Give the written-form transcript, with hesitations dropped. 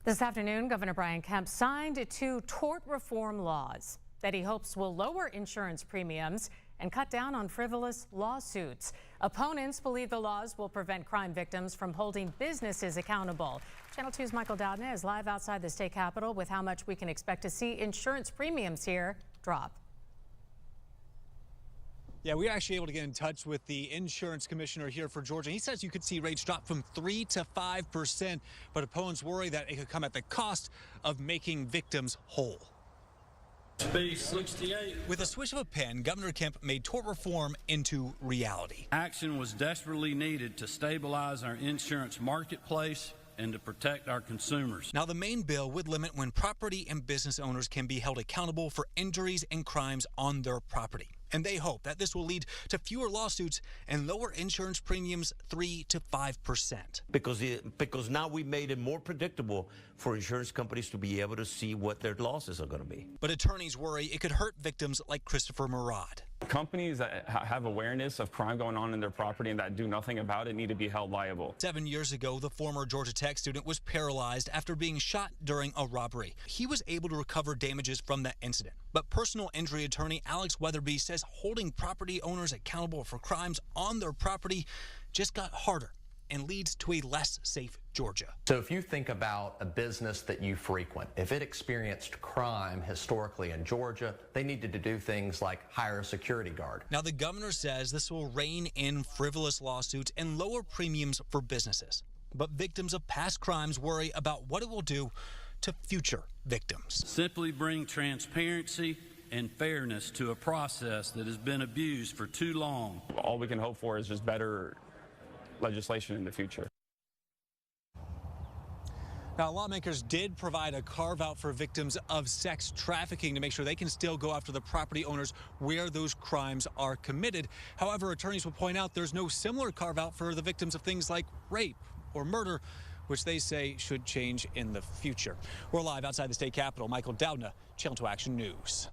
This afternoon, Governor Kemp signed 2 tort reform laws that he hopes will lower insurance premiums and cut down on frivolous lawsuits. Opponents believe the laws will prevent crime victims from holding businesses accountable. Channel 2's Michael Doudna is live outside the state capitol with how much we can expect to see insurance premiums here drop. Yeah, we were actually able to get in touch with the insurance commissioner here for Georgia. He says you could see rates drop from 3 to 5%, but opponents worry that it could come at the cost of making victims whole. With a swish of a pen, Governor Kemp made tort reform into reality. Action was desperately needed to stabilize our insurance marketplace and to protect our consumers. Now, the main bill would limit when property and business owners can be held accountable for injuries and crimes on their property. And they hope that this will lead to fewer lawsuits and lower insurance premiums 3 to 5%. Because now we made it more predictable for insurance companies to be able to see what their losses are going to be. But attorneys worry it could hurt victims like Christopher Murad. Companies that have awareness of crime going on in their property and that do nothing about it need to be held liable. 7 years ago, the former Georgia Tech student was paralyzed after being shot during a robbery. He was able to recover damages from that incident. But personal injury attorney Alex Weatherby says holding property owners accountable for crimes on their property just got harder and leads to a less safe Georgia. So if you think about a business that you frequent, if it experienced crime historically in Georgia, they needed to do things like hire a security guard. Now, the governor says this will rein in frivolous lawsuits and lower premiums for businesses. But victims of past crimes worry about what it will do to future victims. Simply bring transparency and fairness to a process that has been abused for too long. All we can hope for is just better legislation in the future. Now, lawmakers did provide a carve-out for victims of sex trafficking to make sure they can still go after the property owners where those crimes are committed. However, attorneys will point out there's no similar carve-out for the victims of things like rape or murder, which they say should change in the future. We're live outside the state capitol. Michael Doudna, Channel 2 Action News.